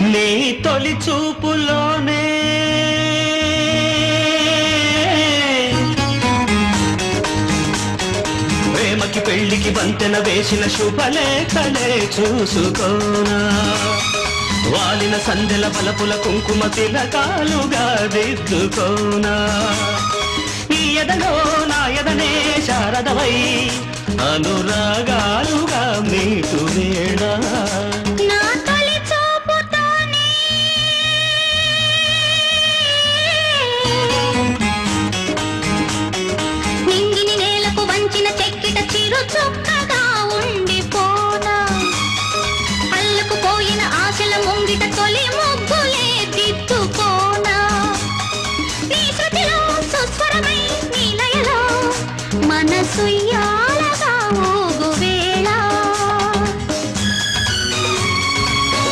నీ తొలి చూపులోనే ప్రేమకి పెళ్లికి వంతెన వేసిన శుభలేఖలే చూసుకోనా వాలిన సందెల బలపుల కుంకుమ తిలకాలుగా దిద్దుకోనా ఈ ఎదలో నా ఎదనే శారదవై అనురాగాలుగా మీటు వేడా చొక్కగా ఉండిపోనా అల్లుకు పోయిన ఆశల ముంగిట తొలి ముగ్గులే దిద్దుకోనా నీ శృతిలో సుస్వరమై నీ లయలో మనసు